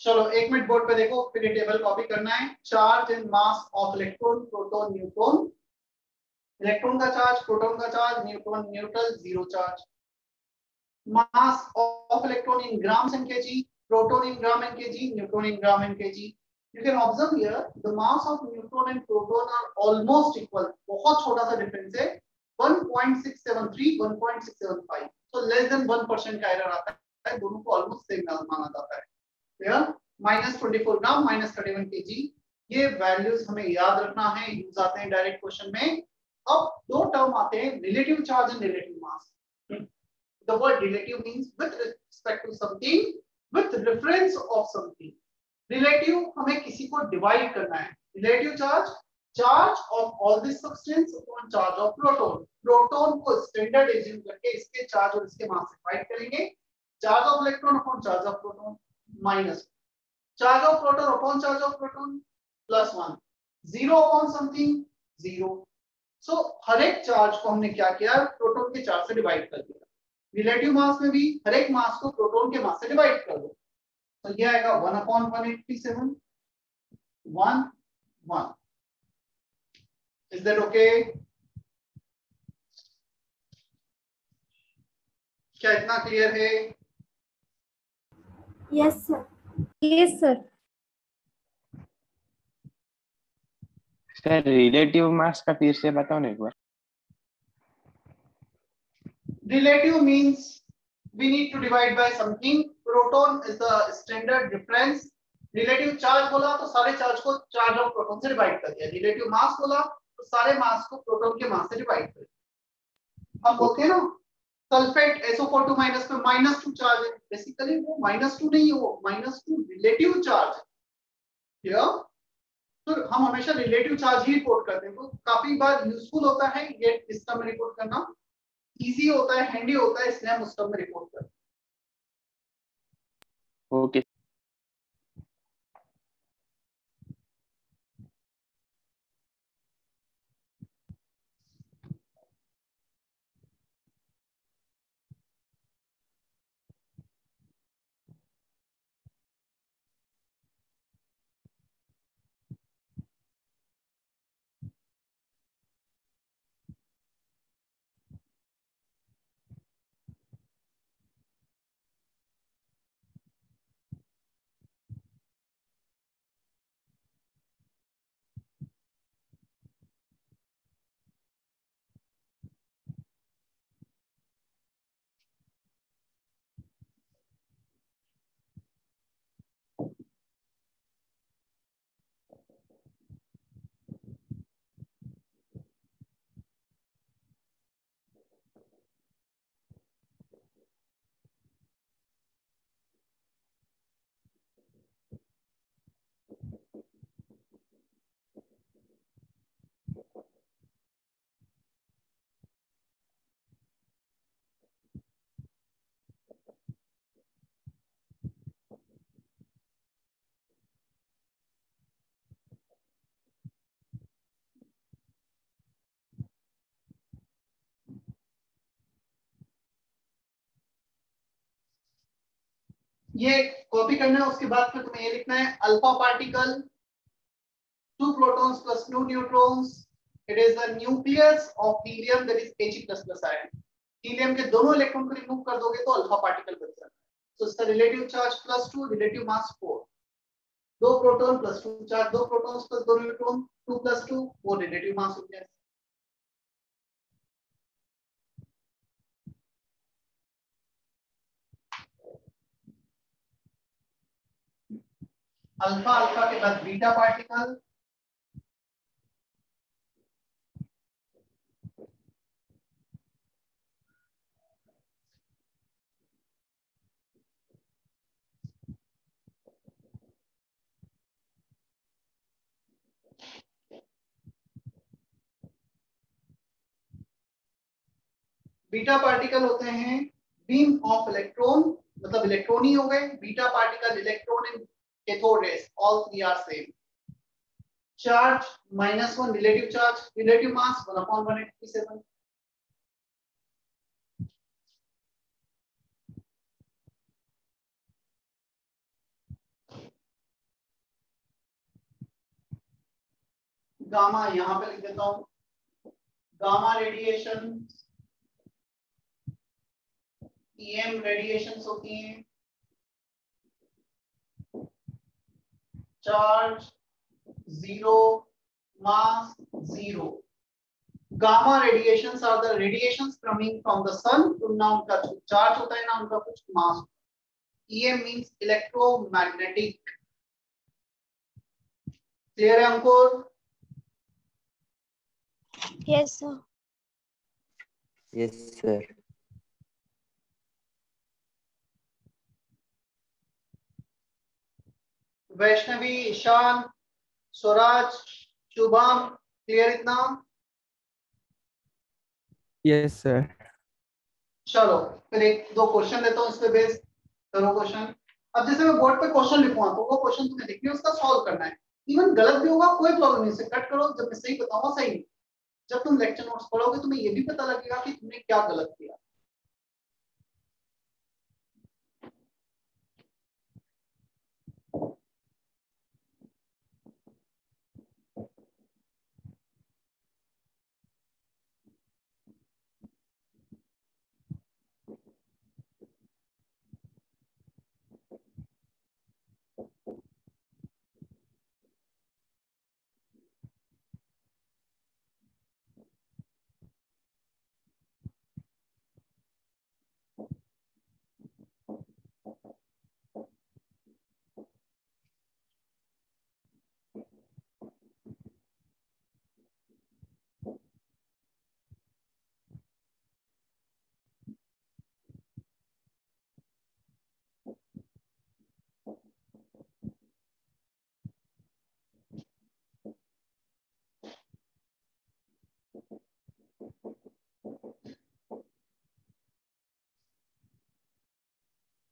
चलो 1 minute board पे देखो, फिर ये टेबल कॉपी करना है। Charge and mass of electron, proton, neutron. Electron का चार्ज, प्रोटॉन का charge, neutron neutral, zero charge. Mass of electron in grams and kg, proton in gram and kg, neutron in gram and kg. You can observe here the mass of neutron and proton are almost equal. बहुत छोटा सा difference है, 1.673 1.675, so less than 1% का error आता है, दोनों को almost same माना जाता है। क्लियर? -24 ग्राम, -31 kg, ये वैल्यूज हमें याद रखना है, यूज आते हैं डायरेक्ट क्वेश्चन में। अब दो टर्म आते हैं, relative charge and relative mass. The word relative means with respect to something, with reference of something. Relative हमें किसी को डिवाइड करना है। Relative charge, charge of all this substance upon charge of proton. Proton को standard assume करके इसके charge और इसके मास से डिवाइड करेंगे। Charge of electron upon charge of proton minus. Charge of proton upon charge of proton +1. Zero upon something zero. So हर एक charge को हमने क्या किया, प्रोटॉन के चार्ज से डिवाइड कर दिया। रिलेटिव मास में भी हर एक मास को प्रोटॉन के मास से डिवाइड कर दो, तो ये आएगा 1/187 1 1। Is that okay? क्या इतना क्लियर है? Yes sir. Yes sir. Sir relative mass का फिर से बताओ ना एक बार। Relative means we need to divide by something. Proton is the standard reference. Relative charge बोला तो सारे चार्ज को चार्ज ऑफ प्रोटॉन से डिवाइड कर दिया। Relative मास बोला तो सारे मास को प्रोटॉन के मास से डिवाइड कर दिया। हम बोलते हैं ना सल्फेट SO42 माइनस पे -2 चार्ज है, बेसिकली वो -2 नहीं है, वो -2 रिलेटिव चार्ज है। तो हम हमेशा रिलेटिव चार्ज ही रिपोर्ट करते हैं, तो काफी बार यूजफुल होता है ये इस टर्म में रिपोर्ट करना, इजी होता है, हैंडी होता है, इसलिए हम उस टर्म में रिपोर्ट करते हैं। ओके। ये कॉपी करना है, उसके बाद फिर तुम्हें ये लिखना है alpha particle 2 protons plus 2 neutrons, it is the nucleus of helium, that is Ag++ ion. Helium के दोनों इलेक्ट्रॉन को रिमूव कर दोगे तो अल्फा पार्टिकल बच जाता है। तो इसका relative charge +2, relative mass 4। 2 proton plus 2 charge, 2 protons plus 2 neutron, 2 + 2 4, relative mass हो गया। अल्फा अल्फा के बाद बीटा पार्टिकल, बीटा पार्टिकल होते हैं बीम ऑफ इलेक्ट्रॉन, मतलब इलेक्ट्रॉन ही हो गए। Beta particle electron in cathode rays, all 3 are same. Charge -1, relative charge, relative mass 1/187। Gamma यहां पे लिख देता हूं, गामा रेडिएशन, ईएम रेडिएशंस होती हैं, charge zero, mass zero. Gamma radiations are the radiations coming from the sun, तो ना उनका चार्ज होता है ना उनका कुछ mass. EM means electromagnetic. Clear है Ankur? Yes sir. Yes sir. Vaishnavi, Ishan, Swaraj, Shubham, clear इतना? Yes sir. चलो फिर एक दो क्वेश्चन देता हूँ इस पे बेस करो क्वेश्चन। अब जैसे मैं बोर्ड पे क्वेश्चन लिखूंगा तो वो क्वेश्चन तुम्हें लिखनी है, उसका सॉल्व करना है। इवन गलत भी होगा कोई प्रॉब्लम नहीं, इसे कट करो, जब मैं सही बताऊंगा सही। जब तुम लेक्चर नोट्स पढ़ोगे तुम्हें ये भी पता लगेगा कि तुमने क्या गलत किया।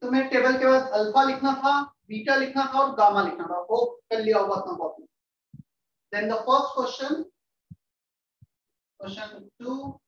तुम्हें टेबल के बाद अल्फा लिखना था, बीटा लिखना था और गामा लिखना था, वो कर लिया होगा अपना copy. Then the first question, question 2,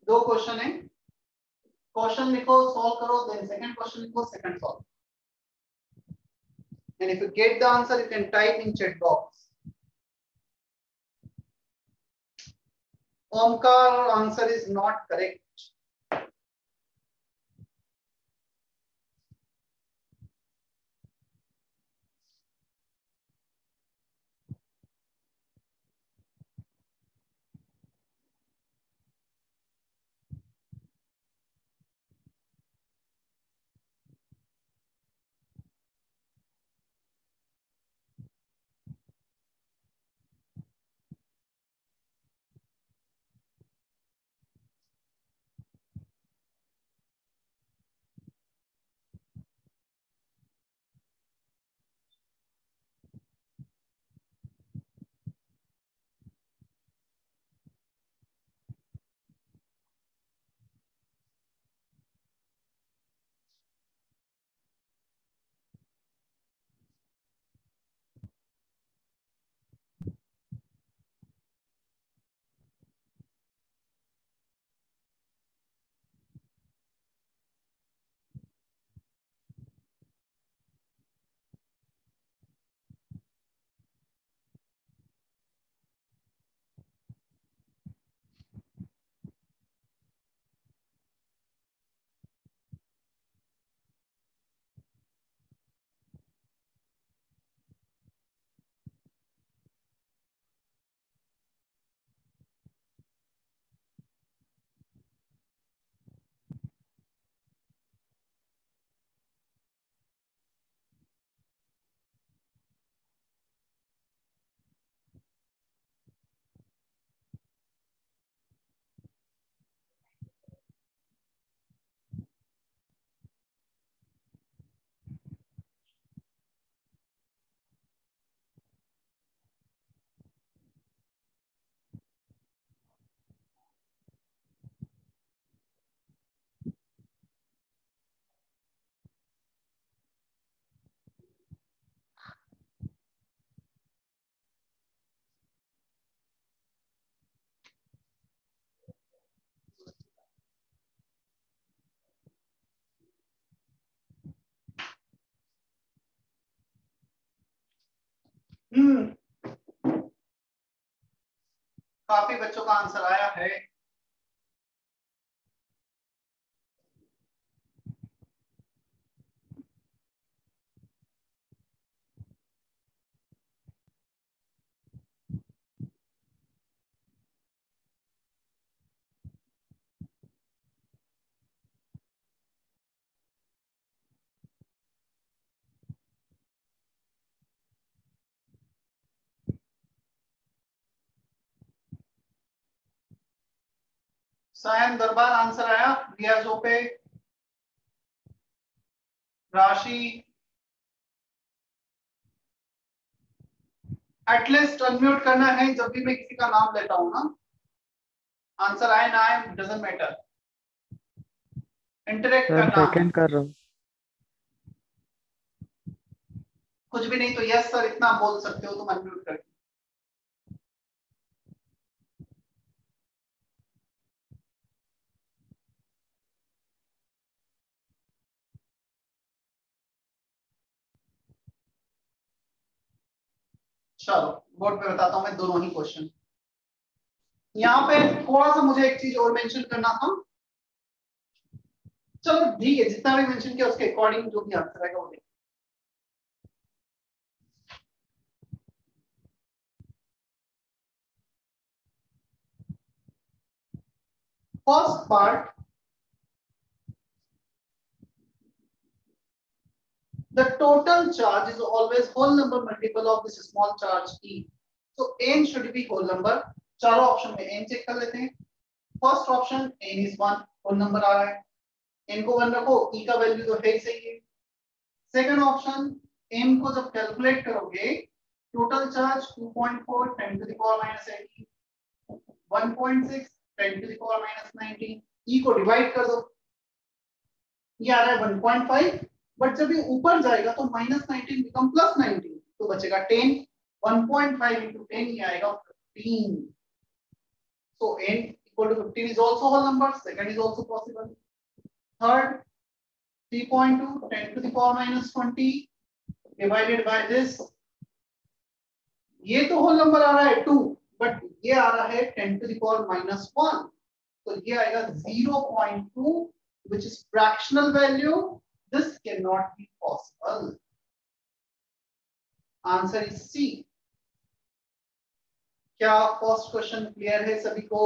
दो क्वेश्चन है, क्वेश्चन लिखो, सॉल्व करो, देन सेकंड क्वेश्चन लिखो, second solve. And if you get the answer, you can type in chat box. Omkar, answer is not correct. काफी बच्चों का answer आया है। सायन दरबार आंसर आया। रियाजो पे राशि एटलीस्ट अनम्यूट करना है जब भी मैं किसी का नाम लेता हूं ना। आंसर आए ना आए डजंट मैटर, इंटरेक्ट सर करना है। सेकंड कर रहा हूँ। कुछ भी नहीं तो यस सर इतना बोल सकते हो तुम अनम्यूट करके। चलो बोर्ड पे बताता हूं मैं दोनों ही क्वेश्चन। यहाँ पे थोड़ा सा मुझे एक चीज और मेंशन करना था। चलो ठीक है, जितना भी मेंशन किया उसके अकॉर्डिंग जो भी आंसर आएगा वो first part, the total charge is always whole number multiple of this small charge e. So n should be whole number। चारों ऑप्शन में n चेक कर लेते हैं। First option n is 1 whole number आ रहा है, n को 1 रखो, e का वैल्यू तो है ही सही है। सेकंड ऑप्शन m को जब कैलकुलेट करोगे total charge 2.4 10 to the power minus 18, 1.6 10 to the power minus 19, e को डिवाइड कर दो, ये आ रहा है 1.5, बट जब ये ऊपर जाएगा तो -19 बिकम +19 तो बचेगा 10। 1.5 into 10 ये आएगा 15। So n equal to 15 is also whole number, second is also possible। Third 3.2 10 to the power minus 20 divided by this, ये तो whole number आ रहा है 2, बट ये आ रहा है 10 to the power minus 1 तो ये आएगा 0.2 which is fractional value। This cannot be possible। Answer is C। क्या फर्स्ट क्वेश्चन क्लियर है सभी को?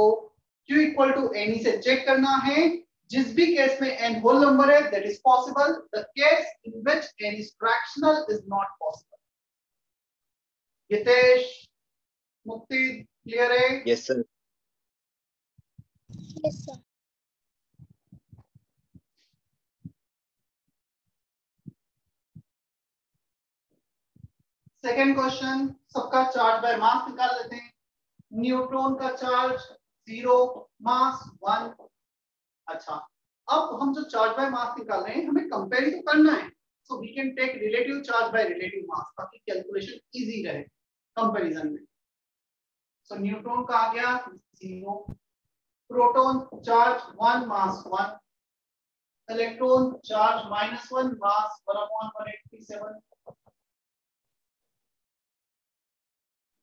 Q इक्वल टू एन से चेक करना है। जिस भी केस में n होल नंबर है that is possible, the case in which n is fractional is not possible। Hitesh, मुक्ति क्लियर है? Yes, sir. Yes, sir. Second question, सबका चार्ज बाय मास निकाल लेते हैं। न्यूट्रॉन का चार्ज 0, मास 1। अच्छा, अब हम जो चार्ज बाय मास निकाल रहे हैं हमें कंपेयर तो करना है, so we can take relative charge by relative mass ताकि कैलकुलेशन इजी रहे कंपैरिजन में। सो न्यूट्रॉन का आ गया 0, प्रोटॉन चार्ज 1 मास 1, इलेक्ट्रॉन चार्ज -1 मास 1/187,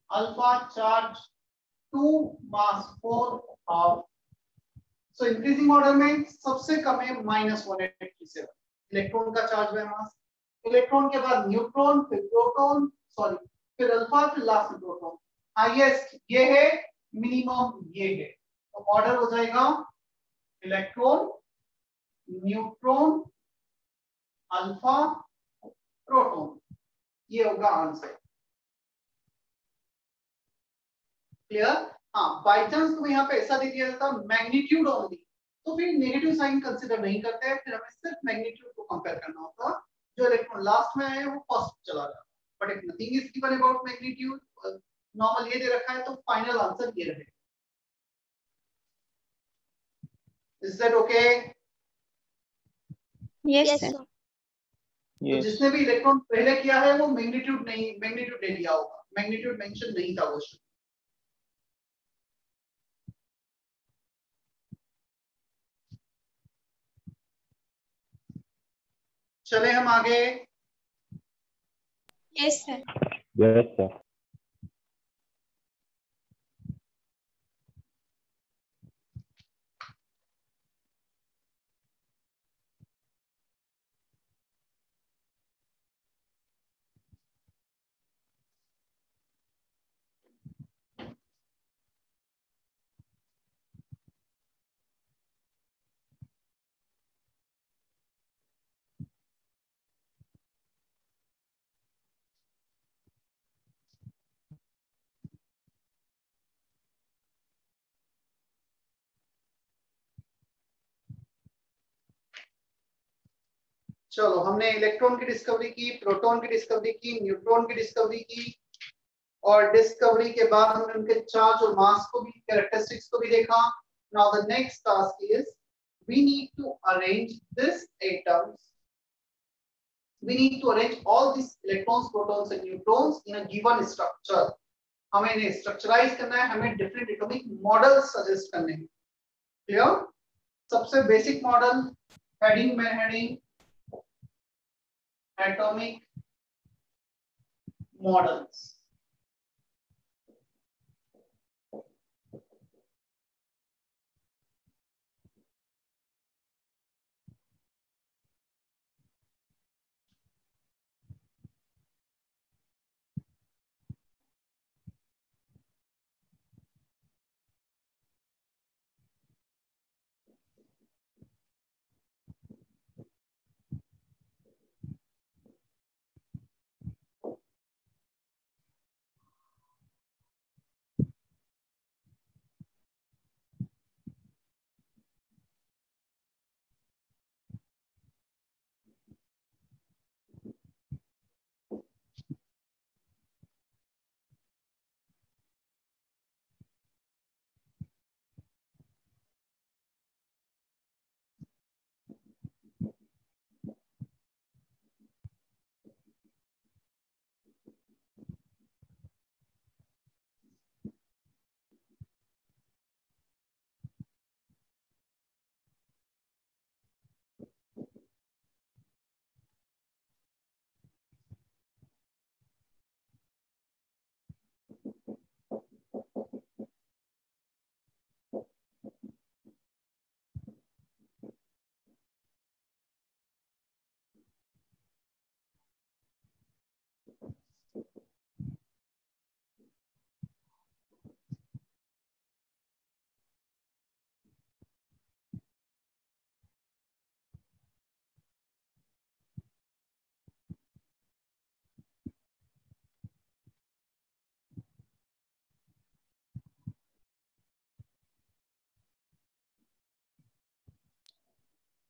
अल्फा चार्ज 2 मास 4 हाफ। सो इंक्रीजिंग ऑर्डर में सबसे कम है -187 इलेक्ट्रॉन का चार्ज बाय मास। इलेक्ट्रॉन के बाद न्यूट्रॉन, फिर प्रोटॉन, सॉरी फिर अल्फा, फिर लास्ट में प्रोटॉन। हाईएस्ट ये है, मिनिमम ये है, तो ऑर्डर हो जाएगा इलेक्ट्रॉन, न्यूट्रॉन, अल्फा, प्रोटॉन। ये होगा आंसर। क्लियर? हाँ, बाई चांस तुम्हें यहाँ पे ऐसा दे दिया जाता मैग्नीट्यूड ओनली तो फिर नेगेटिव साइन कंसीडर नहीं करते हैं, फिर हमें सिर्फ मैग्नीट्यूड को कंपेयर करना होता। जो इलेक्ट्रॉन लास्ट में आए वो फर्स्ट चला जाता। But if nothing is given about magnitude, normal ये दे रखा है तो फाइनल आंसर ये रहेगा। Is that okay? Yes, sir. तो जिसने भी इलेक्ट्रॉन पहले किया है वो मैग्नीट्यूड ले लिया होगा, मैग्नीट्यूड मेंशन नहीं था क्वेश्चन। चले हम आगे। Yes, sir. Yes sir. चलो हमने इलेक्ट्रॉन की डिस्कवरी की, प्रोटॉन की डिस्कवरी की, न्यूट्रॉन की डिस्कवरी की, और डिस्कवरी के बाद हमने उनके चार्ज और मास को भी, कैरेक्टरिस्टिक्स को भी देखा. Now the next task is we need to arrange this atoms, we need to arrange all these electrons, protons and neutrons in a given structure. हमें इन्हें स्ट्रक्चराइज करना है, हमें डिफरेंट एटॉमिक मॉडल सजेस्ट करने हैं. क्लियर? सबसे basic model, heading में heading atomic models.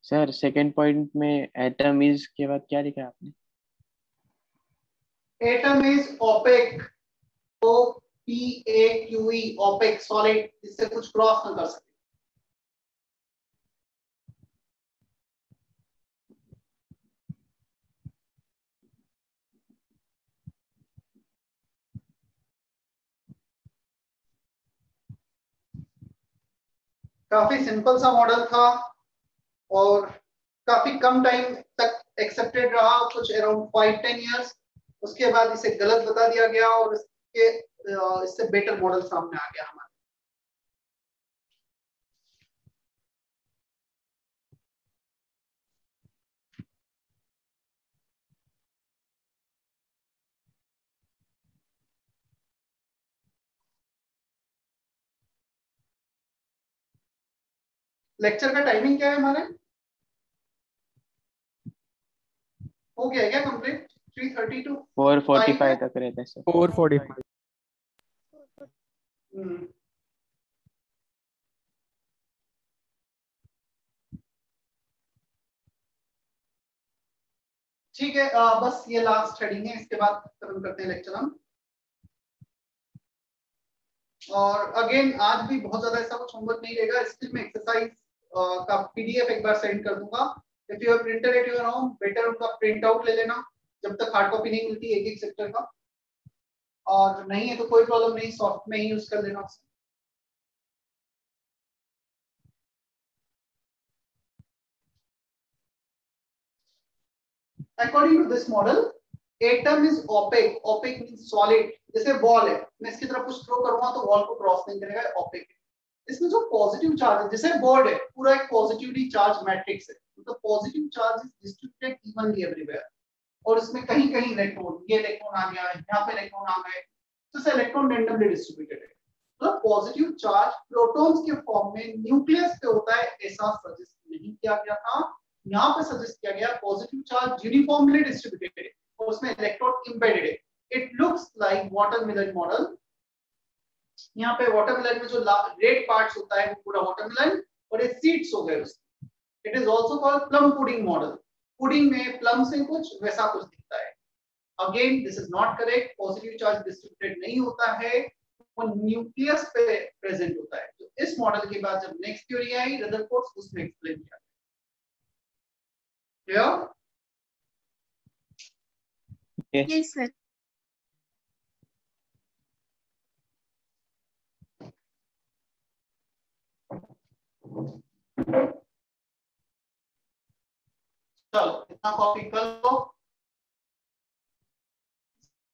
Sir second point में एटम इज के बाद क्या लिखा है आपने? Atom is opaque, OPAQE, opaque, solid, इससे कुछ क्रॉस ना कर सके. काफी सिंपल सा मॉडल था और काफी कम टाइम तक एक्सेप्टेड रहा, कुछ अराउंड 5-10 इयर्स. उसके बाद इसे गलत बता दिया गया और इससे बेटर मॉडल सामने आ गया हमारे. लेक्चर का टाइमिंग क्या है हमारे? हो गया क्या कंप्लीट? 3:30 to 4:45 तक रहता है सर. 4:45. ठीक है. बस ये लास्ट हेडिंग है, इसके बाद खत्म करते हैं लेक्चर हम. और अगेन आज भी बहुत ज्यादा ऐसा कुछ होमवर्क नहीं रहेगा. स्किल में एक्सरसाइज का PDF एक बार सेंड कर दूंगा. If you have printed at your home, better उनका प्रिंट आउट ले लेना जब तक हार्ड कॉपी नहीं मिलती एक एक सेक्टर का. और नहीं है तो कोई प्रॉब्लम नहीं, सॉफ्ट में ही यूज कर लेना. According to this model, atom is opaque. Opaque means solid. जैसे बॉल है, मैं इसकी तरफ कुछ थ्रो करूंगा तो बॉल को क्रॉस नहीं करेगा, opaque. इसमें जो पॉजिटिव चार्ज है, जैसे बोर्ड है पूरा एक पॉजिटिवली चार्ज मैट्रिक्स है, तो positive charge is distributed evenly everywhere. और इसमें कहीं कहीं इलेक्ट्रॉन, ये इलेक्ट्रॉन आ गया, यहाँ पे इलेक्ट्रॉन आ गए, तो इसे इलेक्ट्रॉन रैंडमली डिस्ट्रीब्यूटेड है. तो पॉजिटिव चार्ज प्रोटॉन्स के फॉर्म में न्यूक्लियस पे होता है, ऐसा सजेस्ट नहीं किया गया था. यहाँ पे सजेस्ट किया गया पॉजिटिव चार्ज यूनिफॉर्मली डिस्ट्रीब्यूटेड है और उसमें इलेक्ट्रॉन एम्बेडेड है. It looks like watermelon model. यहाँ पे वाटरमेलन में जो रेड पार्ट्स होता है वो पूरा वाटरमेलन और ये सीड्स हो गए उसके. It is also called plum pudding model. Pudding में प्लम्स में कुछ वैसा कुछ दिखता है। Again this is not correct, positive charge distributed नहीं होता है, वो न्यूक्लियस पे प्रेजेंट होता है। तो इस मॉडल के बाद जब नेक्स्ट थ्योरी आई रदरफोर्ड, उसमें एक्सप्लेन किया। क्लियर? Yes, sir. चलो इतना कॉपी कर लो।